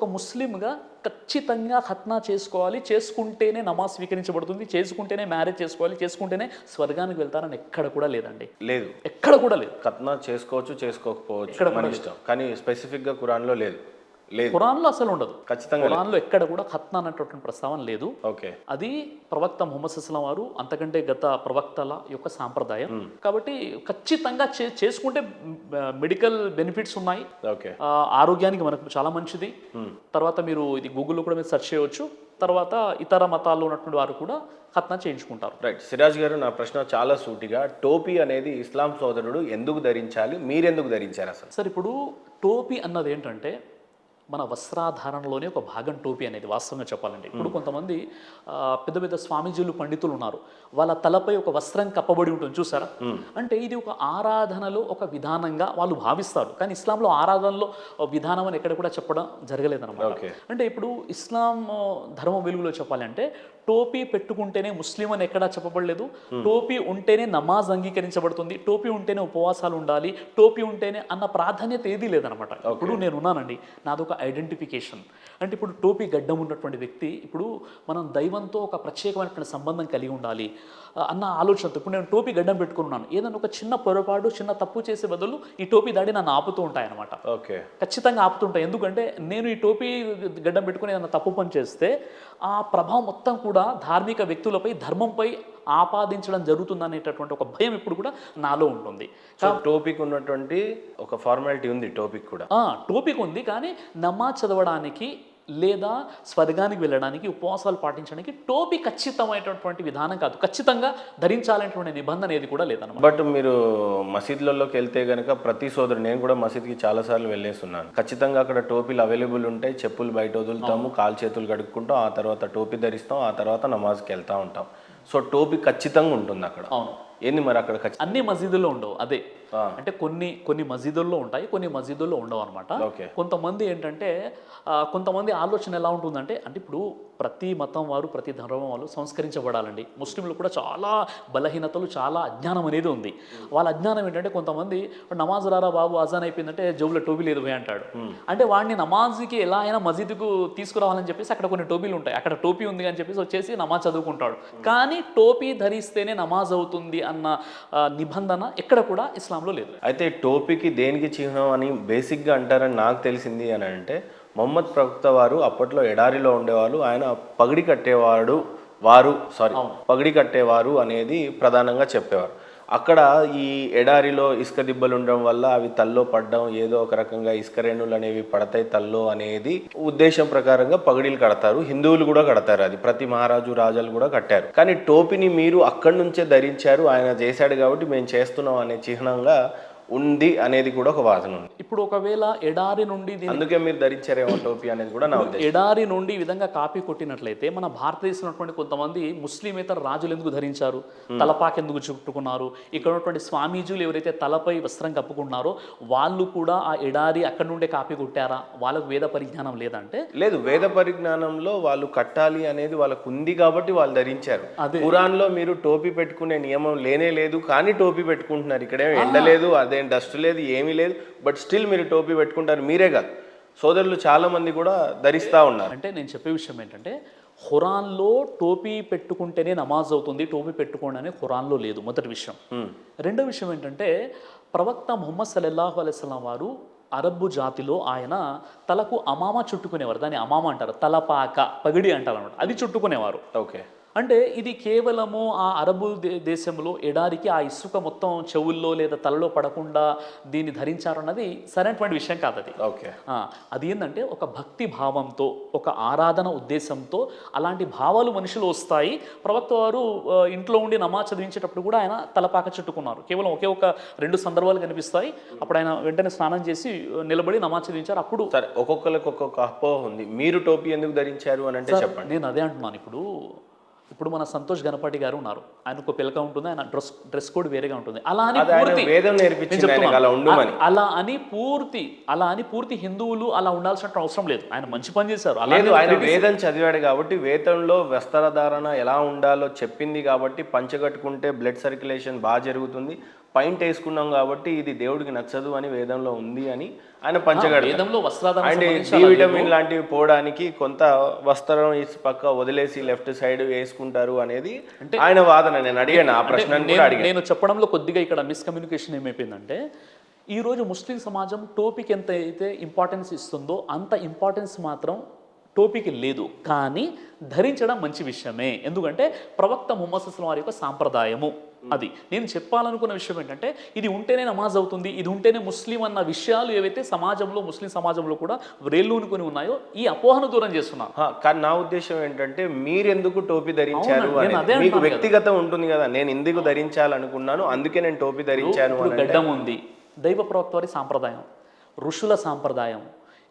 ఒక ముస్లింగా ఖచ్చితంగా ఖత్నా చేసుకోవాలి, చేసుకుంటేనే నమాజ్ స్వీకరించబడుతుంది, చేసుకుంటేనే మ్యారేజ్ చేసుకోవాలి, చేసుకుంటేనే స్వర్గానికి వెళ్తారని ఎక్కడ కూడా లేదండి. లేదు, ఎక్కడ కూడా లేదు. ఖత్నా చేసుకోవచ్చు, చేసుకోకపోవచ్చు, ఎక్కడ మన ఇష్టం. కానీ స్పెసిఫిక్గా ఖురాన్లో లేదు. లేదు, ఖురాన్లో అసలు ఉండదు. ఖచ్చితంగా ఖురాన్లో ఎక్కడ కూడా ఖత్నా అనేటటువంటి ప్రస్తావన లేదు. ఓకే. అది ప్రవక్త ముహమ్మద్ సల్లం వారు అంతకంటే గత ప్రవక్తల యొక్క సాంప్రదాయం. కాబట్టి ఖచ్చితంగా చేసుకుంటే మెడికల్ బెనిఫిట్స్ ఉన్నాయి. ఓకే. ఆరోగ్యానికి మనకు చాలా మంచిది. తర్వాత మీరు ఇది గూగుల్లో కూడా మీరు సెర్చ్ చేయవచ్చు. తర్వాత ఇతర మతాల్లో ఉన్నటువంటి వారు కూడా ఖత్నా చేయించుకుంటారు. రైట్. సిరాజ్ గారు, నా ప్రశ్న చాలా సూటిగా, టోపీ అనేది ఇస్లాం సోదరుడు ఎందుకు ధరించాలి, మీరెందుకు ధరించారు అసలు? సార్, ఇప్పుడు టోపీ అన్నది ఏంటంటే మన వస్త్రాధారణలోనే ఒక భాగం టోపీ అనేది, వాస్తవంగా చెప్పాలంటే. ఇప్పుడు కొంతమంది పెద్ద పెద్ద స్వామీజీలు, పండితులు ఉన్నారు, వాళ్ళ తలపై ఒక వస్త్రం కప్పబడి ఉంటుంది, చూసారా? అంటే ఇది ఒక ఆరాధనలో ఒక విధానంగా వాళ్ళు భావిస్తారు. కానీ ఇస్లాంలో ఆరాధనలో విధానం అని ఎక్కడ కూడా చెప్పడం జరగలేదన్నమాట. అంటే ఇప్పుడు ఇస్లాం ధర్మం వెలుగులో చెప్పాలి అంటే టోపీ పెట్టుకుంటేనే ముస్లిం అని ఎక్కడా చెప్పబడలేదు. టోపీ ఉంటేనే నమాజ్ అంగీకరించబడుతుంది, టోపీ ఉంటేనే ఉపవాసాలు ఉండాలి, టోపీ ఉంటేనే అన్న ప్రాధాన్యత ఏదీ లేదనమాట. ఇప్పుడు నేను ఉన్నానండి, నాదొక ఐడెంటిఫికేషన్. అంటే ఇప్పుడు టోపీ గడ్డం ఉన్నటువంటి వ్యక్తి, ఇప్పుడు మనం దైవంతో ఒక ప్రత్యేకమైనటువంటి సంబంధం కలిగి ఉండాలి అన్న ఆలోచనతో ఇప్పుడు నేను టోపీ గడ్డం పెట్టుకున్నాను. ఏదైనా ఒక చిన్న పొరపాటు, చిన్న తప్పు చేసే బదులు ఈ టోపీ దాడి నన్ను ఆపుతూ ఉంటాయన్నమాట. ఓకే, ఖచ్చితంగా ఖచ్చితంగా ఆపుతుంటాయి. ఎందుకంటే నేను ఈ టోపీ గడ్డం పెట్టుకుని ఏదైనా తప్పు పని చేస్తే ఆ ప్రభావం మొత్తం కూడా ధార్మిక వ్యక్తులపై, ధర్మంపై ఆపాదించడం జరుగుతుందనేటటువంటి ఒక భయం ఇప్పుడు కూడా నాలో ఉంటుంది. టోపీకి ఉన్నటువంటి ఒక ఫార్మాలిటీ ఉంది, టోపీకి కూడా. టోపీకి ఉంది, కానీ నమాజ్ చదవడానికి లేదా స్వర్గానికి వెళ్ళడానికి, ఉపవాసాలు పాటించడానికి టోపీ ఖచ్చితమైనటువంటి విధానం కాదు. ఖచ్చితంగా ధరించాలనేటువంటి నిబంధన ఏది కూడా లేదన్నమాట. బట్ మీరు మసీదులలోకి వెళ్తే కనుక ప్రతి సోదరు, నేను కూడా మసీద్కి చాలాసార్లు వెళ్ళేస్తున్నాను, ఖచ్చితంగా అక్కడ టోపీలు అవైలబుల్ ఉంటాయి. చెప్పులు బయట వదులుతాము, కాలు చేతులు కడుక్కుంటాం, ఆ తర్వాత టోపీ ధరిస్తాం, ఆ తర్వాత నమాజ్కి వెళ్తూ ఉంటాం. సో టోపీ ఖచ్చితంగా ఉంటుంది అక్కడ. అవును. ఏంది మరి అక్కడ అన్ని మసీదుల్లో ఉండవు. అదే అంటే కొన్ని మసీదుల్లో ఉంటాయి, కొన్ని మసీదుల్లో ఉండవు అనమాట. కొంతమంది ఏంటంటే కొంతమంది ఆలోచన ఎలా ఉంటుందంటే, అంటే ఇప్పుడు ప్రతి మతం వారు, ప్రతి ధర్మం వాళ్ళు సంస్కరించబడాలండి. ముస్లింలు కూడా చాలా బలహీనతలు, చాలా అజ్ఞానం అనేది ఉంది. వాళ్ళ అజ్ఞానం ఏంటంటే, కొంతమంది నమాజ్ రారా బాబు, అజాన్ అయిపోయిందంటే జోబులో టోపీ లేదు పోయి అంటాడు. అంటే వాడిని నమాజ్కి ఎలా అయినా మసీదుకు తీసుకురావాలని చెప్పేసి అక్కడ కొన్ని టోపీలు ఉంటాయి, అక్కడ టోపీ ఉంది అని చెప్పేసి వచ్చేసి నమాజ్ చదువుకుంటాడు. కానీ టోపీ ధరిస్తేనే నమాజ్ అవుతుంది అన్న నిబంధన ఎక్కడ కూడా ఇస్లాంలో లేదు. అయితే టోపీకి దేనికి చిహ్నం అని బేసిక్గా అంటారని నాకు తెలిసింది అని అంటే, మొహమ్మద్ ప్రవక్త వారు అప్పట్లో ఎడారిలో ఉండేవాళ్ళు, ఆయన పగిడి కట్టేవారు అనేది ప్రధానంగా చెప్పేవారు. అక్కడ ఈ ఎడారిలో ఇసుక దిబ్బలు ఉండడం వల్ల అవి తల్లో పడడం, ఏదో ఒక రకంగా ఇసుక రేణులు అనేవి పడతాయి తల్లో అనేది ఉద్దేశం ప్రకారంగా పగిడీలు కడతారు. హిందువులు కూడా కడతారు, అది ప్రతి మహారాజు రాజాలు కూడా కట్టారు. కానీ టోపీని మీరు అక్కడి నుంచే ధరించారు, ఆయన చేశాడు కాబట్టి మేము చేస్తున్నాం అనే చిహ్నంగా ఉంది అనేది కూడా ఒక వాదన ఉంది. ఇప్పుడు ఒకవేళ ఎడారి నుండి, అందుకే మీరు ధరించారేమో టోపీ అనేది కూడా నా ఉద్దేశం. ఎడారి నుండి ఈ విధంగా కాపీ కొట్టినట్లయితే మన భారతదేశంలో ఉన్నటువంటి కొంతమంది ముస్లిమేతర రాజులు ఎందుకు ధరించారు, తలపాకి ఎందుకు చుట్టుకున్నారు? ఇక్కడ ఉన్నటువంటి స్వామీజీలు ఎవరైతే తలపై వస్త్రం కప్పుకున్నారో వాళ్ళు కూడా ఆ ఎడారి అక్కడ నుండే కాపీ కొట్టారా? వాళ్ళకు వేద పరిజ్ఞానం లేదంటే లేదు, వేద పరిజ్ఞానంలో వాళ్ళు కట్టాలి అనేది వాళ్ళకు ఉంది కాబట్టి వాళ్ళు ధరించారు. ఖురాన్లో మీరు టోపీ పెట్టుకునే నియమం లేనే లేదు, కానీ టోపీ పెట్టుకుంటున్నారు. ఇక్కడే ఎండలేదు, అదేం డస్ట్ లేదు, ఏమీ లేదు, బట్ స్టిల్ మీరు టోపీ పెట్టుకుంటారు. మీరే కాదు, సోదరులు చాలా మంది కూడా ధరిస్తూ ఉన్నారు. అంటే నేను చెప్పే విషయం ఏంటంటే, ఖురాన్లో టోపీ పెట్టుకుంటేనే నమాజ్ అవుతుంది, టోపీ పెట్టుకోండి అని ఖురాన్లో లేదు, మొదటి విషయం. రెండో విషయం ఏంటంటే, ప్రవక్త ముహమ్మద్ సల్లల్లాహు అలైహి వసల్లం వారు అరబ్బు జాతిలో ఆయన తలకు అమామా చుట్టుకునేవారు. దాన్ని అమామా అంటారు, తలపాక, పగిడి అంటారు అనమాట, అది చుట్టుకునేవారు. ఓకే. అంటే ఇది కేవలము ఆ అరబు దేశంలో ఎడారికి ఆ ఇసుక మొత్తం చెవుల్లో లేదా తలలో పడకుండా దీన్ని ధరించారన్నది సరైనటువంటి విషయం కాదు. అది ఓకే. అది ఏంటంటే ఒక భక్తి భావంతో, ఒక ఆరాధన ఉద్దేశంతో అలాంటి భావాలు మనుషులు వస్తాయి. ప్రవక్త వారు ఇంట్లో ఉండి నమాజ్ చదివించేటప్పుడు కూడా ఆయన తలపాక చుట్టుకున్నారు. కేవలం ఒకే ఒక 2 సందర్భాలు కనిపిస్తాయి. అప్పుడు ఆయన వెంటనే స్నానం చేసి నిలబడి నమాజ్ చదివించారు. అప్పుడు సరే, ఒక్కొక్కరికి ఒక్కొక్క అపోహ ఉంది. మీరు టోపీ ఎందుకు ధరించారు అని అంటే చెప్పండి. నేను అదే అంటున్నాను. ఇప్పుడు మన సంతోష్ గణపతి గారు ఉన్నారు, ఆయన ఒక పిలక ఉంటుంది, ఆయన డ్రెస్ కోడ్ వేరేగా ఉంటుంది. అలా అని పూర్తి హిందువులు అలా ఉండాల్సిన అవసరం లేదు. ఆయన మంచి పని చేశారు. ఆయన వేదం చదివాడు కాబట్టి, వేదంలో వస్త్రధారణ ఎలా ఉండాలో చెప్పింది కాబట్టి, పంచగట్టుకుంటే బ్లడ్ సర్క్యులేషన్ బాగా జరుగుతుంది, పాయింట్ వేసుకున్నాం కాబట్టి ఇది దేవుడికి నచ్చదు అని వేదంలో ఉంది అని ఆయన పంచగడతారు. వేదంలో వస్త్రాధారణ అండ్ సంబంధించి డి అలా విటమిన్ లేదు. లాంటివి పోవడానికి కొంత వస్త్రం ఇసి పక్క వదిలేసి లెఫ్ట్ సైడ్ వేసుకుంటారు అనేది ఆయన వాదన. నేను అడిగాను ఆ ప్రశ్నను కూడా అడిగాను. నేను చెప్పడంలో కొద్దిగా ఇక్కడ మిస్కమ్యూనికేషన్ ఏమైపోయిందంటే, ఈరోజు ముస్లిం సమాజం టోపీకి ఎంత అయితే ఇంపార్టెన్స్ ఇస్తుందో అంత ఇంపార్టెన్స్ మాత్రం టోపీకి లేదు. కానీ ధరించడం మంచి విషయమే, ఎందుకంటే ప్రవక్త ముహమ్మద్ సల్లల్లాహు అలైహి వారి యొక్క సాంప్రదాయము అది. నేను చెప్పాలనుకున్న విషయం ఏంటంటే, ఇది ఉంటేనే నమాజ్ అవుతుంది, ఇది ఉంటేనే ముస్లిం అన్న విషయాలు ఏవైతే సమాజంలో ముస్లిం సమాజంలో కూడా వ్రేళ్ళూనుకొని ఉన్నాయో ఈ అపోహను దూరం చేస్తున్నారు. కానీ నా ఉద్దేశం ఏంటంటే, మీరెందుకు టోపీ ధరించారు అవునండి, నేను అని అదే మీకు అంటున్నాను వ్యక్తిగతం ఉంటుంది కదా. నేను ఎందుకు ధరించాలనుకున్నాను, అందుకే నేను టోపీ ధరించాను ఇప్పుడు అని. గడ్డం ఉంది, దైవ ప్రవక్త వారి సాంప్రదాయం, ఋషుల సాంప్రదాయం.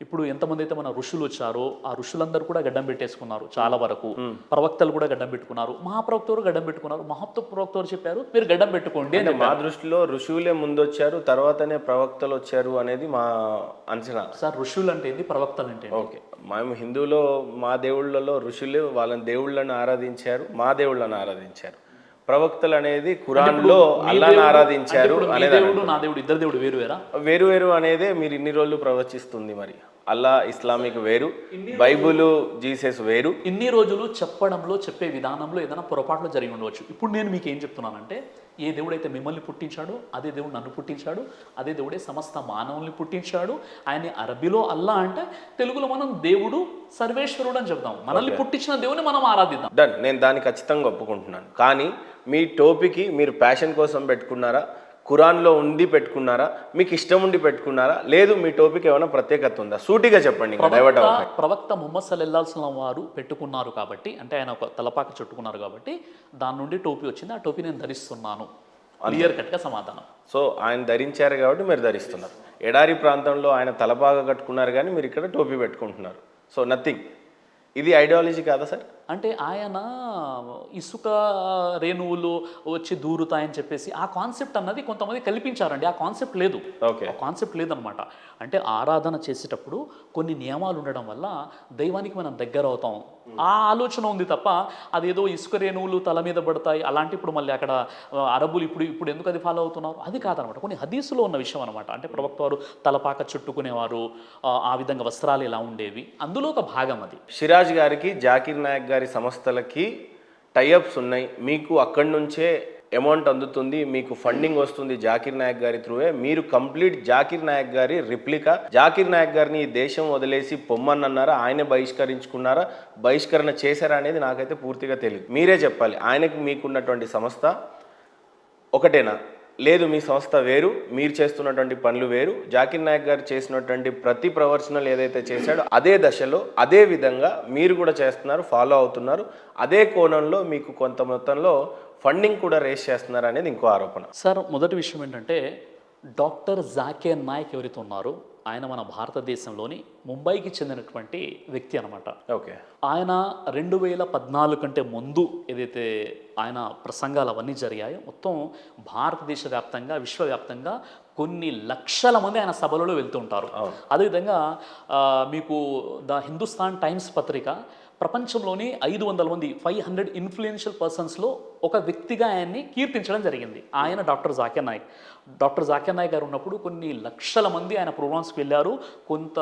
ఇప్పుడు ఎంతమంది అయితే మన ఋషులు వచ్చారో ఆ ఋషులందరూ కూడా గడ్డం పెట్టేసుకున్నారు చాలా వరకు. ప్రవక్తలు కూడా గడ్డం పెట్టుకున్నారు, మహాప్రవక్తలు గడ్డం పెట్టుకున్నారు. ప్రవక్తలు చెప్పారు మీరు గడ్డం పెట్టుకోండి అని. మా దృష్టిలో ఋషువులే ముందొచ్చారు, తర్వాతనే ప్రవక్తలు వచ్చారు అనేది మా అంచనా. సార్ ఋషులు అంటే ఏంది, ప్రవక్తలు అంటే ఏంది? ఓకే, మేము హిందువులో మా దేవుళ్ళలో ఋషులే వాళ్ళని దేవుళ్ళని ఆరాధించారు, మా దేవుళ్ళని ఆరాధించారు. ప్రవక్తలు అనేది ఖురాన్లో అల్లాహ్ని ఆరాధించారు అనేది. దేవుడు నా దేవుడు ఇద్దరు దేవుడు వేరు వేరా? వేరు వేరు అనేదే మీరు ఇన్ని రోజులు ప్రవచిస్తుంది. మరి అల్లా ఇస్లామిక్ వేరు, బైబుల్ జీసస్ వేరు. ఇన్ని రోజులు చెప్పడంలో చెప్పే విధానంలో ఏదైనా పొరపాట్లు జరిగి ఉండవచ్చు. ఇప్పుడు నేను మీకు ఏం చెప్తున్నానంటే, ఏ దేవుడైతే మిమ్మల్ని పుట్టించాడో అదే దేవుడు నన్ను పుట్టించాడు, అదే దేవుడే సమస్త మానవుల్ని పుట్టించాడు. ఆయన అరబీలో అల్లా అంటే, తెలుగులో మనం దేవుడు సర్వేశ్వరుడు అని చెప్తాం. మనల్ని పుట్టించిన దేవుని మనం ఆరాధిద్దాం. డన్, నేను దాన్ని ఖచ్చితంగా ఒప్పుకుంటున్నాను. కానీ మీ టోపీకి మీరు ప్యాషన్ కోసం పెట్టుకున్నారా, ఖురాన్లో ఉండి పెట్టుకున్నారా, మీకు ఇష్టం ఉండి పెట్టుకున్నారా, లేదు మీ టోపీకి ఏమైనా ప్రత్యేకత ఉందా? సూటిగా చెప్పండి. ప్రవక్త ముహమ్మద్ సల్లల్లాహు అలైహి వసల్లం వారు పెట్టుకున్నారు కాబట్టి, అంటే ఆయన ఒక తలపాక చుట్టుకున్నారు కాబట్టి దాని నుండి టోపీ వచ్చింది, ఆ టోపీ నేను ధరిస్తున్నాను. క్లియర్ కట్గా సమాధానం. సో ఆయన ధరించారు కాబట్టి మీరు ధరిస్తున్నారు. ఎడారి ప్రాంతంలో ఆయన తలపాక కట్టుకున్నారు కానీ మీరు ఇక్కడ టోపీ పెట్టుకుంటున్నారు. So nothing. ఇది ఐడియాలజీ కాదా సార్? అంటే ఆయన ఇసుక రేణువులు వచ్చి దూరుతాయని చెప్పేసి ఆ కాన్సెప్ట్ అన్నది కొంతమంది కల్పించారండి. ఆ కాన్సెప్ట్ లేదు, ఓకే, ఆ కాన్సెప్ట్ లేదనమాట. అంటే ఆరాధన చేసేటప్పుడు కొన్ని నియమాలు ఉండడం వల్ల దైవానికి మనం దగ్గర అవుతాం, ఆ ఆలోచన ఉంది తప్ప అదేదో ఇసుక రేణువులు తల మీద పడతాయి అలాంటి ఇప్పుడు మళ్ళీ అక్కడ అరబులు ఇప్పుడు ఎందుకు అది ఫాలో అవుతున్నారు అది కాదనమాట. కొన్ని హదీసులో ఉన్న విషయం అనమాట. అంటే ప్రవక్త వారు తలపాక చుట్టుకునేవారు, ఆ విధంగా వస్త్రాలు ఎలా ఉండేవి, అందులో ఒక భాగం అది. సిరాజ్ గారికి జాకిర్ నాయక్ గారి సంస్థలకి టైఅప్స్ ఉన్నాయి, మీకు అక్కడి నుంచే అమౌంట్ అందుతుంది, మీకు ఫండింగ్ వస్తుంది జాకిర్ నాయక్ గారి త్రూవే. మీరు కంప్లీట్ జాకిర్ నాయక్ గారి రిప్లికా. జాకిర్ నాయక్ గారిని ఈ దేశం వదిలేసి పొమ్మన్నారా, ఆయనే బహిష్కరించుకున్నారా, బహిష్కరణ చేశారా అనేది నాకైతే పూర్తిగా తెలియదు. మీరే చెప్పాలి. ఆయనకి మీకున్నటువంటి సంస్థ ఒకటేనా, లేదు మీ సంస్థ వేరు, మీరు చేస్తున్నటువంటి పనులు వేరు. జాకిర్ నాయక్ గారు చేసినటువంటి ప్రతి ప్రొఫెషనల్ ఏదైతే చేశాడో అదే దశలో అదే విధంగా మీరు కూడా చేస్తున్నారు, ఫాలో అవుతున్నారు. అదే కోణంలో మీకు కొంత మొత్తంలో ఫండింగ్ కూడా రేస్ చేస్తున్నారు అనేది ఇంకో ఆరోపణ. సార్ మొదటి విషయం ఏంటంటే, డాక్టర్ జాకిర్ నాయక్ ఎవరైతే ఉన్నారో ఆయన మన భారతదేశంలోని ముంబైకి చెందినటువంటి వ్యక్తి అనమాట. ఓకే, ఆయన 2014 కంటే ముందు ఏదైతే ఆయన ప్రసంగాలు అవన్నీ జరిగాయో మొత్తం భారతదేశ వ్యాప్తంగా విశ్వవ్యాప్తంగా కొన్ని లక్షల మంది ఆయన సభలలో వెళ్తూ ఉంటారు. అదేవిధంగా మీకు ద హిందుస్థాన్ టైమ్స్ పత్రిక ప్రపంచంలోని 500 మంది 500 ఇన్ఫ్లుయెన్షియల్ పర్సన్స్లో ఒక వ్యక్తిగా ఆయన్ని కీర్తించడం జరిగింది. ఆయన డాక్టర్ జాకిర్ నాయక్. డాక్టర్ జాకిర్ నాయక్ గారు ఉన్నప్పుడు కొన్ని లక్షల మంది ఆయన ప్రోగ్రామ్స్కి వెళ్ళారు. కొంత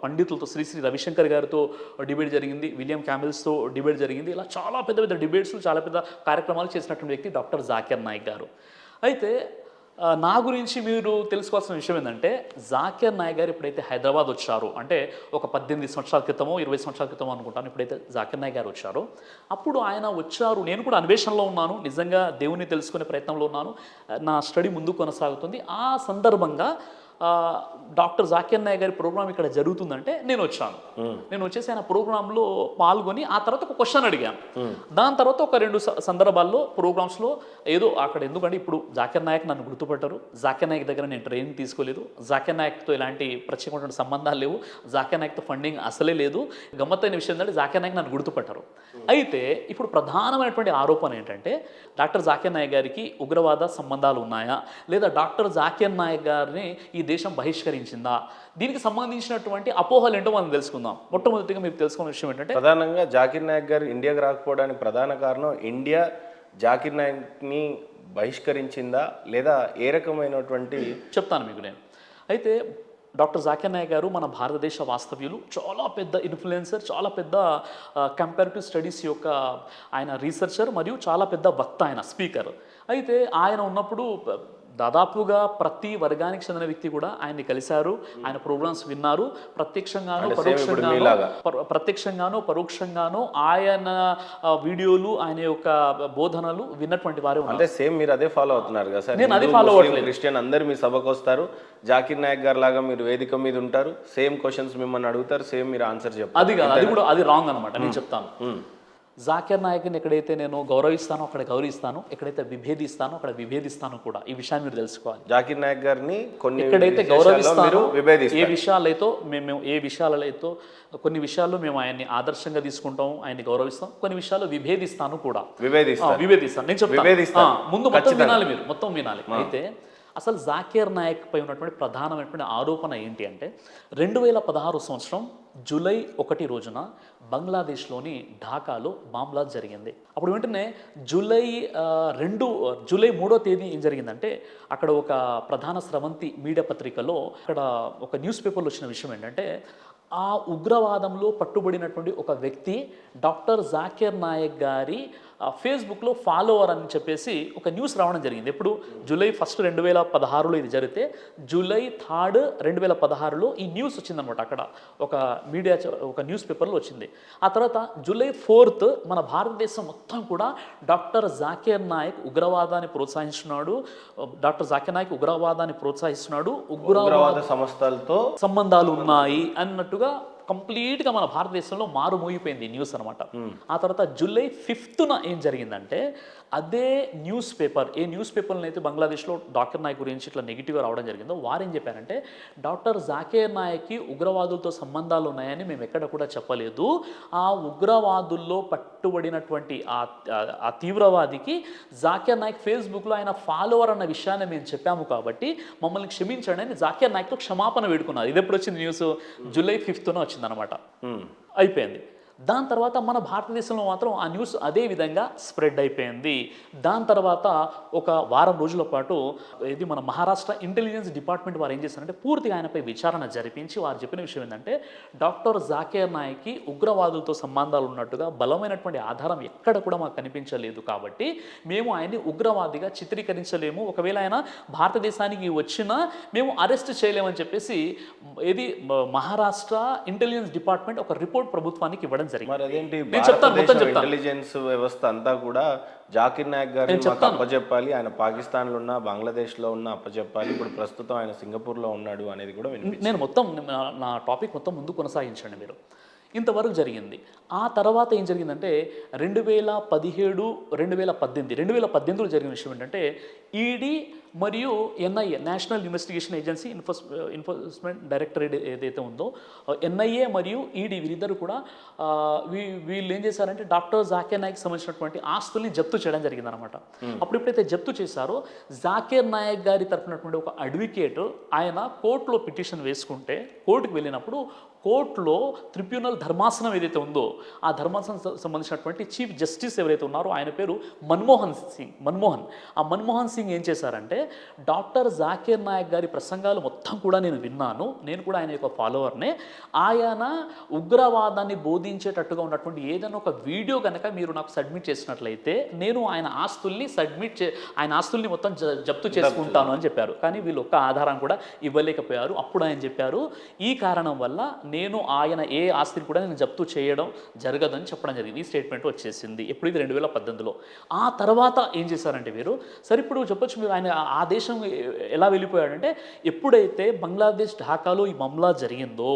పండితులతో శ్రీ రవిశంకర్ గారితో డిబేట్ జరిగింది, విలియం క్యామిల్స్తో డిబేట్ జరిగింది. ఇలా చాలా పెద్ద పెద్ద డిబేట్స్, చాలా పెద్ద కార్యక్రమాలు చేసినటువంటి వ్యక్తి డాక్టర్ జాకిర్ నాయక్ గారు. అయితే నా గురించి మీరు తెలుసుకోవాల్సిన విషయం ఏంటంటే, జాకిర్ నాయక్ గారు ఎప్పుడైతే హైదరాబాద్ వచ్చారో, అంటే ఒక 18 సంవత్సరాల క్రితమో 20 సంవత్సరాల క్రితమో అనుకుంటాను, ఎప్పుడైతే జాకిర్ నాయక్ గారు వచ్చారో అప్పుడు ఆయన వచ్చారు. నేను కూడా అన్వేషణలో ఉన్నాను, నిజంగా దేవుని తెలుసుకునే ప్రయత్నంలో ఉన్నాను, నా స్టడీ ముందుకు కొనసాగుతుంది. ఆ సందర్భంగా డాక్టర్ జాకిర్ నాయక్ గారి ప్రోగ్రామ్ ఇక్కడ జరుగుతుందంటే నేను వచ్చాను. నేను వచ్చేసి ఆయన ప్రోగ్రాంలో పాల్గొని ఆ తర్వాత ఒక క్వశ్చన్ అడిగాను. దాని తర్వాత ఒక 2 సందర్భాల్లో ప్రోగ్రామ్స్లో ఏదో అక్కడ, ఎందుకంటే ఇప్పుడు జాకిర్ నాయక్ నన్ను గుర్తుపట్టారు, జాకిర్ నాయక్ దగ్గర నేను ట్రైనింగ్ తీసుకోలేదు, జాకిర్ నాయక్తో ఎలాంటి ప్రత్యేకమైన సంబంధాలు లేవు, జాకిర్ నాయక్తో ఫండింగ్ అసలే లేదు. గమ్మత్తైన విషయం ఏంటంటే జాకిర్ నాయక్ నన్ను గుర్తుపట్టారు. అయితే ఇప్పుడు ప్రధానమైనటువంటి ఆరోపణ ఏంటంటే, డాక్టర్ జాకిర్ నాయక్ గారికి ఉగ్రవాద సంబంధాలు ఉన్నాయా, లేదా డాక్టర్ జాకిర్ నాయక్ గారిని ఈ దేశం బహిష్కరించిందా, దీనికి సంబంధించినటువంటి అపోహలు ఏంటో మనం తెలుసుకుందాం. మొట్టమొదటిగా మీరు తెలుసుకున్న విషయం ఏంటంటే, ప్రధానంగా జాకిర్ నాయక్ గారు ఇండియాకి రాకపోవడానికి ప్రధాన కారణం ఇండియా జాకిర్ నాయక్ని బహిష్కరించిందా లేదా ఏ రకమైనటువంటి చెప్తాను మీకు నేను. అయితే డాక్టర్ జాకిర్ నాయక్ గారు మన భారతదేశ వాస్తవ్యులు, చాలా పెద్ద ఇన్ఫ్లుయెన్సర్, చాలా పెద్ద కంపారిటివ్ స్టడీస్ యొక్క ఆయన రీసెర్చర్ మరియు చాలా పెద్ద వక్త, ఆయన స్పీకర్. అయితే ఆయన ఉన్నప్పుడు దాదాపుగా ప్రతి వర్గానికి చెందిన వ్యక్తి కూడా ఆయన్ని కలిశారు, ఆయన ప్రోగ్రామ్స్ విన్నారు, ప్రత్యక్షంగానో పరోక్షంగానో ఆయన వీడియోలు, ఆయన యొక్క బోధనలు విన్నటువంటి వారే ఉన్నారు. అంటే సేమ్ మీరు అదే ఫాలో అవుతున్నారు కదా సార్? నేను అది ఫాలో అవ్వట్లేదు. క్రిస్టియన్ అందరు మీ సభకు వస్తారు, జాకిర్ నాయక్ గారు లాగా మీరు వేదిక మీద ఉంటారు, సేమ్ క్వశ్చన్స్ మిమ్మల్ని అడుగుతారు, సేమ్ మీరు ఆన్సర్ చెప్తారు. అది కాదు, అది కూడా అది రాంగ్ అనమాట. నేను చెప్తాను, జాకిర్ నాయక్ని ఎక్కడైతే నేను గౌరవిస్తానో అక్కడ గౌరవిస్తాను, ఎక్కడైతే విభేదిస్తానో అక్కడ విభేదిస్తాను కూడా. ఈ విషయాన్ని మీరు తెలుసుకోవాలి. జాకిర్ నాయక్ గారిని కొన్ని ఎక్కడైతే గౌరవిస్తానో, ఏ విషయాలైతే కొన్ని విషయాల్లో మేము ఆయన్ని ఆదర్శంగా తీసుకుంటాం, ఆయన్ని గౌరవిస్తాం, కొన్ని విషయాల్లో విభేదిస్తాను కూడా. విభేదిస్తాను నేను చెప్తాను. ముందు మొత్తం వినాలి, మీరు మొత్తం వినాలి. అయితే అసలు జాకిర్ నాయక్ పై ఉన్నటువంటి ప్రధానమైనటువంటి ఆరోపణ ఏంటి అంటే 2016 సంవత్సరం జూలై 1 రోజున బంగ్లాదేశ్లోని ఢాకాలో మామ్లా జరిగింది. అప్పుడు వెంటనే జూలై 3వ తేదీ ఏం జరిగిందంటే అక్కడ ఒక ప్రధాన స్రవంతి మీడియా పత్రికలో అక్కడ ఒక న్యూస్ పేపర్లో వచ్చిన విషయం ఏంటంటే ఆ ఉగ్రవాదంలో పట్టుబడినటువంటి ఒక వ్యక్తి డాక్టర్ జాకిర్ నాయక్ గారి ఫేస్బుక్లో ఫాలోవర్ అని చెప్పేసి ఒక న్యూస్ రావడం జరిగింది. ఎప్పుడు జూలై 1, 2016లో ఇది జరిగితే జూలై 3, 2016లో ఈ న్యూస్ వచ్చిందనమాట. అక్కడ ఒక న్యూస్ పేపర్లో వచ్చింది. ఆ తర్వాత జూలై 4 మన భారతదేశం మొత్తం కూడా డాక్టర్ జాకిర్ నాయక్ ఉగ్రవాదాన్ని ప్రోత్సహిస్తున్నాడు, ఉగ్రవాద సంస్థలతో సంబంధాలు ఉన్నాయి అన్నట్టుగా కంప్లీట్గా మన భారతదేశంలో మారుమోగిపోయింది న్యూస్ అనమాట. ఆ తర్వాత జూలై 5న ఏం జరిగిందంటే అదే న్యూస్ పేపర్ని అయితే బంగ్లాదేశ్లో డాక్టర్ నాయక్ గురించి ఇట్లా నెగిటివ్గా రావడం జరిగిందో వారు ఏం చెప్పారంటే డాక్టర్ జాకిర్ నాయక్కి ఉగ్రవాదులతో సంబంధాలు ఉన్నాయని మేము ఎక్కడ కూడా చెప్పలేదు, ఆ ఉగ్రవాదుల్లో పట్టుబడినటువంటి ఆ తీవ్రవాదికి జాకిర్ నాయక్ ఫేస్బుక్లో ఆయన ఫాలోవర్ అన్న విషయాన్ని మేము చెప్పాము కాబట్టి మమ్మల్ని క్షమించండి అని జాకిర్ నాయక్తో క్షమాపణ వేడుకున్నారు. ఇది ఎప్పుడు వచ్చింది న్యూస్? జూలై 5న వచ్చిందనమాట. అయిపోయింది. దాని తర్వాత మన భారతదేశంలో మాత్రం ఆ న్యూస్ అదే విధంగా స్ప్రెడ్ అయిపోయింది. దాని తర్వాత ఒక వారం రోజుల పాటు ఇది మన మహారాష్ట్ర ఇంటెలిజెన్స్ డిపార్ట్మెంట్ వారు ఏం చేశారంటే పూర్తిగా ఆయనపై విచారణ జరిపించి వారు చెప్పిన విషయం ఏంటంటే డాక్టర్ జాకిర్ నాయక్కి ఉగ్రవాదులతో సంబంధాలు ఉన్నట్టుగా బలమైనటువంటి ఆధారం ఎక్కడ కూడా మాకు కనిపించలేదు, కాబట్టి మేము ఆయన్ని ఉగ్రవాదిగా చిత్రీకరించలేము, ఒకవేళ ఆయన భారతదేశానికి వచ్చినా మేము అరెస్ట్ చేయలేమని చెప్పేసి ఇది మహారాష్ట్ర ఇంటెలిజెన్స్ డిపార్ట్మెంట్ ఒక రిపోర్ట్ ప్రభుత్వానికి ఇవ్వడం. ఇంటెలిజెన్స్ వ్యవస్థ అంతా కూడా జాకిర్ నాయక్ గారిని మాకు అప్పచెప్పాలి, ఆయన పాకిస్తాన్లో ఉన్న బంగ్లాదేశ్లో ఉన్న అప్పచెప్పాలి, ఇప్పుడు ప్రస్తుతం ఆయన సింగపూర్లో ఉన్నాడు అనేది కూడా నేను మొత్తం నా టాపిక్ మొత్తం ముందు కొనసాగించండి మీరు. ఇంతవరకు జరిగింది. ఆ తర్వాత ఏం జరిగిందంటే 2017-2018లో జరిగిన విషయం ఏంటంటే ఈడీ మరియు NIA national investigation agency enforcement directorate ఏదైతే ఉందో ఎన్ఐఏ మరియు ఈడీ వీరిద్దరు కూడా వీళ్ళు ఏం చేశారంటే డాక్టర్ జాకిర్ నాయక్ సంబంధించినటువంటి ఆస్తుల్ని జప్తు చేయడం జరిగిందనమాట. అప్పుడు ఎప్పుడైతే జప్తు చేశారో జాకిర్ నాయక్ గారి తరపునటువంటి ఒక అడ్వకేట్ ఆయన కోర్టులో పిటిషన్ వేసుకుంటే కోర్టుకు వెళ్ళినప్పుడు కోర్టులో ట్రిబ్యునల్ ధర్మాసనం ఏదైతే ఉందో ఆ ధర్మాసనం సంబంధించినటువంటి చీఫ్ జస్టిస్ ఎవరైతే ఉన్నారో ఆయన పేరు మన్మోహన్. ఆ మన్మోహన్ సింగ్ ఏం చేశారంటే డాక్టర్ జాకిర్ నాయక్ గారి ప్రసంగాలు మొత్తం కూడా నేను విన్నాను, నేను కూడా ఆయన యొక్క ఫాలోవర్నే, ఆయన ఉగ్రవాదాన్ని బోధించేటట్టుగా ఉన్నటువంటి ఏదైనా ఒక వీడియో కనుక మీరు నాకు సబ్మిట్ చేసినట్లయితే నేను ఆయన ఆస్తుల్ని మొత్తం జప్తు చేసుకుంటాను అని చెప్పారు. కానీ వీళ్ళు ఒక్క ఆధారం కూడా ఇవ్వలేకపోయారు. అప్పుడు ఆయన చెప్పారు ఈ కారణం వల్ల నేను ఆయన ఏ ఆస్తిని కూడా నేను జప్తు చేయడం జరగదని చెప్పడం జరిగింది. ఈ స్టేట్మెంట్ వచ్చేసింది. ఎప్పుడు ఇది 2018లో. ఆ తర్వాత ఏం చేశారంటే వీరు సరే ఇప్పుడు చెప్పొచ్చు మీరు ఆయన ఆ దేశం ఎలా వెళ్ళిపోయాడంటే ఎప్పుడైతే బంగ్లాదేశ్ ఢాకాలో ఈ మామ్లా జరిగిందో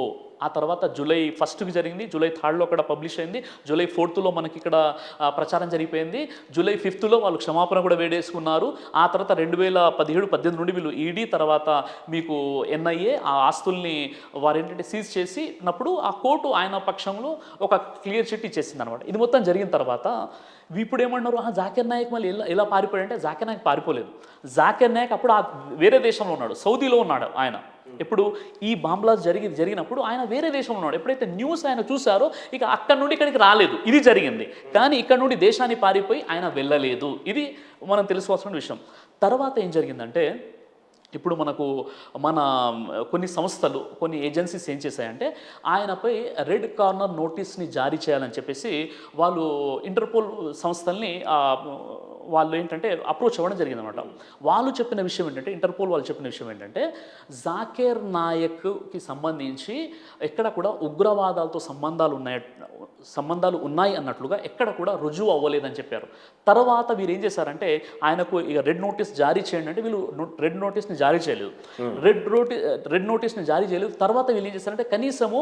ఆ తర్వాత జూలై 1కి జరిగింది, జూలై 3లో అక్కడ పబ్లిష్ అయింది, జూలై 4లో మనకి ఇక్కడ ప్రచారం జరిగిపోయింది, జూలై 5లో వాళ్ళు క్షమాపణ కూడా వేడేసుకున్నారు. ఆ తర్వాత 2017-18 నుండి వీళ్ళు ఈడీ తర్వాత మీకు ఎన్ఐఏ ఆ ఆస్తుల్ని వారు ఏంటంటే సీజ్ చేసినప్పుడు ఆ కోర్టు ఆయన పక్షంలో ఒక క్లియర్ చిట్ ఇచ్చేసింది అనమాట. ఇది మొత్తం జరిగిన తర్వాత ఇప్పుడు ఏమన్నారు, జాకిర్ నాయక్ మళ్ళీ ఎలా పారిపోయాడంటే జాకిర్ నాయక్ పారిపోలేదు. జాకిర్ నాయక్ అప్పుడు వేరే దేశంలో ఉన్నాడు, సౌదీలో ఉన్నాడు ఆయన. ఇప్పుడు ఈ బాంబ్ బ్లాస్ట్ జరిగినప్పుడు ఆయన వేరే దేశంలో ఉన్నాడు. ఎప్పుడైతే న్యూస్ ఆయన చూసారో ఇక అక్కడ నుండి ఇక్కడికి రాలేదు, ఇది జరిగింది. కానీ ఇక్కడ నుండి దేశాన్ని పారిపోయి ఆయన వెళ్ళలేదు. ఇది మనం తెలుసుకోవాల్సిన విషయం. తర్వాత ఏం జరిగిందంటే, ఇప్పుడు మన కొన్ని సంస్థలు, కొన్ని ఏజెన్సీస్ ఏం చేశాయంటే ఆయనపై రెడ్ కార్నర్ నోటీస్ని జారీ చేయాలని చెప్పేసి వాళ్ళు ఇంటర్పోల్ సంస్థల్ని వాళ్ళు ఏంటంటే అప్రోచ్ అవ్వడం జరిగిందనమాట. వాళ్ళు చెప్పిన విషయం ఏంటంటే, ఇంటర్పోల్ వాళ్ళు చెప్పిన విషయం ఏంటంటే, జాకీర్ నాయక్కి సంబంధించి ఎక్కడ కూడా ఉగ్రవాదాలతో సంబంధాలు ఉన్నాయి అన్నట్లుగా ఎక్కడ కూడా రుజువు అవ్వలేదని చెప్పారు. తర్వాత వీరు ఏం చేశారంటే ఆయనకు ఇక రెడ్ నోటీస్ జారీ చేయండి అంటే వీళ్ళు రెడ్ నోటీస్ని జారీ చేయలేదు. రెడ్ నోటీస్ని జారీ చేయలేదు. తర్వాత వీళ్ళు ఏం చేశారంటే కనీసము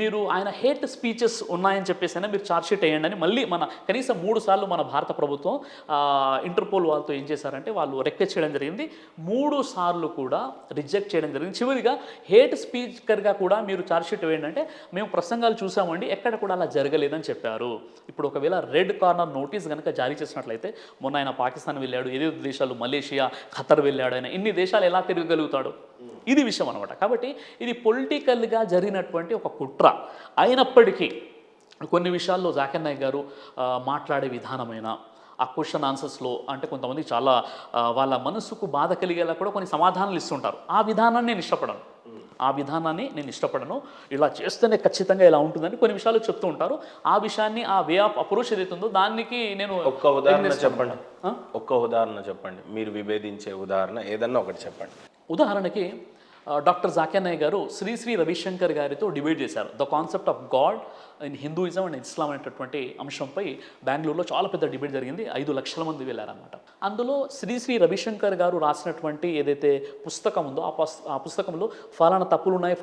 మీరు ఆయన హేట్ స్పీచెస్ ఉన్నాయని చెప్పేసి మీరు ఛార్జ్షీట్ వేయండి అని మళ్ళీ కనీసం 3 సార్లు మన భారత ప్రభుత్వం ఇంటర్పోల్ వాళ్ళతో ఏం చేశారంటే వాళ్ళు రిక్వెస్ట్ చేయడం జరిగింది. 3 సార్లు కూడా రిజెక్ట్ చేయడం జరిగింది. చివరిగా హేట్ స్పీకర్గా కూడా మీరు ఛార్జ్షీట్ వేయండి అంటే మేము ప్రసంగాలు చూసామండి, ఎక్కడ కూడా అలా జరగలేదని చెప్పారు. ఇప్పుడు ఒకవేళ రెడ్ కార్నర్ నోటీస్ కనుక జారీ చేసినట్లయితే, మొన్న ఆయన పాకిస్తాన్ వెళ్ళాడు, ఏదో దేశాలు మలేషియా, ఖతర్ వెళ్ళాడు, ఆయన ఇన్ని దేశాలు ఎలా తిరగలుగుతాడు? ఇది విషయం అనమాట. కాబట్టి ఇది పొలిటికల్గా జరిగినటువంటి ఒక కుట్ర. అయినప్పటికీ కొన్ని విషయాల్లో జాకిర్ నాయక్ గారు మాట్లాడే విధానమైన ఆ క్వశ్చన్ ఆన్సర్స్లో అంటే కొంతమంది చాలా వాళ్ళ మనసుకు బాధ కలిగేలా కూడా కొన్ని సమాధానాలు ఇస్తుంటారు. ఆ విధానాన్ని నేను ఇష్టపడను. ఇలా చేస్తేనే ఖచ్చితంగా ఇలా ఉంటుందని కొన్ని విషయాలు చెప్తూ ఉంటారు. ఆ విషయాన్ని, ఆ వే ఆఫ్ అప్రోచ్ ఏదైతుందో దానికి నేను ఒక్క ఉదాహరణ చెప్పండి. మీరు విభేదించే ఉదాహరణ ఏదన్నా ఒకటి చెప్పండి. ఉదాహరణకి డాక్టర్ జాకిర్ నాయక్ గారు శ్రీ రవిశంకర్ గారితో డిబేట్ చేశారు. The concept of God in Hinduism and Islam అనేటటువంటి అంశంపై బెంగళూరులో చాలా పెద్ద డిబేట్ జరిగింది. 5 లక్షల మంది వెళ్ళారనమాట. అందులో శ్రీ రవిశంకర్ గారు రాసినటువంటి ఏదైతే పుస్తకం ఉందో ఆ పుస్తకంలో ఫలానా తప్పులున్నాయి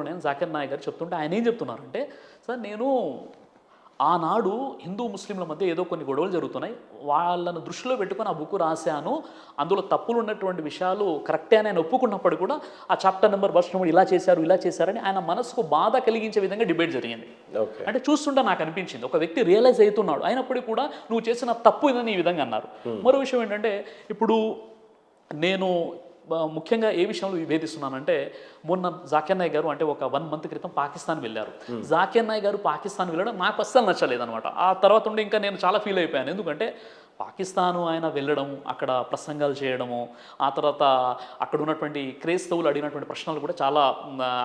అని జాకిర్ నాయక్ గారు చెప్తుంటే ఆయన ఏం చెప్తున్నారంటే, సార్ నేను ఆనాడు హిందూ ముస్లింల మధ్య ఏదో కొన్ని గొడవలు జరుగుతున్నాయి, వాళ్ళను దృష్టిలో పెట్టుకొని ఆ బుక్ రాశాను, అందులో తప్పులు ఉన్నటువంటి విషయాలు కరెక్టే అని ఆయన ఒప్పుకున్నప్పుడు కూడా ఆ చాప్టర్ నెంబర్ వర్స్ నెంబర్ ఇలా చేశారని ఆయన మనసుకు బాధ కలిగించే విధంగా డిబేట్ జరిగింది. అంటే చూస్తుంటే నాకు అనిపించింది ఒక వ్యక్తి రియలైజ్ అవుతున్నాడు, అయినప్పటికీ కూడా నువ్వు చేసిన తప్పు ఇదని ఈ విధంగా అన్నారు. మరో విషయం ఏంటంటే, ఇప్పుడు నేను ముఖ్యంగా ఏ విషయంలో విభేదిస్తున్నానంటే, మొన్న జాకిర్ నాయక్ గారు అంటే ఒక 1 మంత్ క్రితం పాకిస్తాన్ వెళ్ళారు. జాకిర్ నాయక్ గారు పాకిస్తాన్ వెళ్ళడం నాకు అస్సలు నచ్చలేదనమాట. ఆ తర్వాత ఉండి ఇంకా నేను చాలా ఫీల్ అయిపోయాను. ఎందుకంటే పాకిస్తాను ఆయన వెళ్ళడం, అక్కడ ప్రసంగాలు చేయడము, ఆ తర్వాత అక్కడ ఉన్నటువంటి క్రైస్తవులు అడిగినటువంటి ప్రశ్నలు కూడా చాలా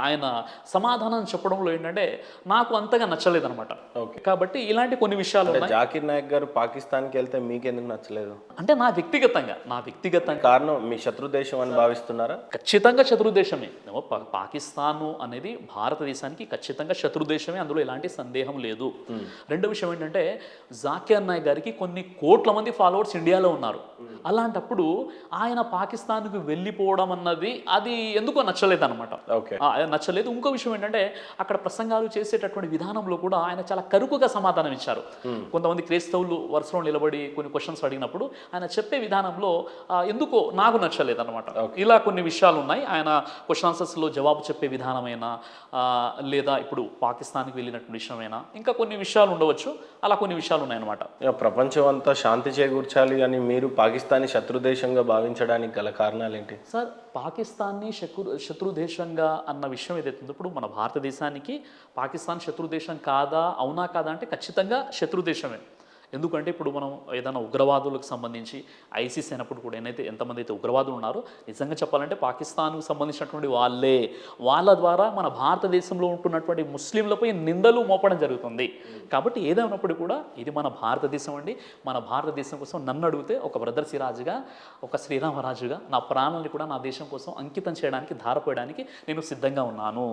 ఆయన సమాధానం చెప్పడంలో ఏంటంటే నాకు అంతగా నచ్చలేదనమాట. కాబట్టి ఇలాంటి కొన్ని విషయాలు జాకిర్ నాయక్ గారు పాకిస్తాన్కి వెళ్తే మీకెందుకు నచ్చలేదు? అంటే నా వ్యక్తిగతంగా కారణం మీ శత్రు దేశం అని భావిస్తున్నారా? ఖచ్చితంగా శత్రు దేశమే. పాకిస్తాను అనేది భారతదేశానికి ఖచ్చితంగా శత్రు దేశమే, అందులో ఎలాంటి సందేహం లేదు. రెండో విషయం ఏంటంటే, జాకిర్ నాయక్ గారికి కొన్ని కోట్ల మంది ఫాలోవర్స్ ఇండియాలో ఉన్నారు. అలాంటప్పుడు ఆయన పాకిస్తాన్కు వెళ్ళిపోవడం అన్నది అది ఎందుకో నచ్చలేదన్నమాట. నచ్చలేదు. ఇంకో విషయం ఏంటంటే, అక్కడ ప్రసంగాలు చేసేటటువంటి విధానంలో కూడా ఆయన చాలా కరుకుగా సమాధానం ఇచ్చారు. కొంతమంది క్రైస్తవులు వరుసలో నిలబడి కొన్ని క్వశ్చన్స్ అడిగినప్పుడు ఆయన చెప్పే విధానంలో ఎందుకో నాకు నచ్చలేదన్నమాట. ఇలా కొన్ని విషయాలు ఉన్నాయి. ఆయన క్వశ్చన్ ఆన్సర్స్లో జవాబు చెప్పే విధానమైనా, లేదా ఇప్పుడు పాకిస్తాన్కి వెళ్ళినటువంటి విషయమైనా, ఇంకా కొన్ని విషయాలు ఉండవచ్చు. అలా కొన్ని విషయాలు ఉన్నాయన్నమాట. ప్రపంచం అంతా శాంతి చేకూర్చాలి అని మీరు పాకిస్తాన్ని శత్రు దేశంగా భావించడానికి గల కారణాలు ఏంటి సార్? పాకిస్తాన్ని శత్రు దేశంగా అన్న విషయం ఏదైతే ఉందో, ఇప్పుడు మన భారతదేశానికి పాకిస్తాన్ శత్రు దేశం కాదా, అవునా కాదా అంటే ఖచ్చితంగా శత్రు దేశమే. ఎందుకంటే ఇప్పుడు మనం ఏదైనా ఉగ్రవాదులకు సంబంధించి ఐసిస్ అయినప్పుడు కూడా ఎంతమంది అయితే ఉగ్రవాదులు ఉన్నారో, నిజంగా చెప్పాలంటే పాకిస్తాన్కు సంబంధించినటువంటి వాళ్ళ ద్వారా మన భారతదేశంలో ఉంటున్నటువంటి ముస్లింలపై నిందలు మోపడం జరుగుతుంది. కాబట్టి ఏదైనప్పుడు కూడా ఇది మన భారతదేశం అండి. మన భారతదేశం కోసం నన్ను అడిగితే ఒక బ్రదర్ సిరాజ్గా, ఒక శ్రీరామరాజుగా నా ప్రాణాన్ని కూడా నా దేశం కోసం అంకితం చేయడానికి, ధారపోయడానికి నేను సిద్ధంగా ఉన్నాను.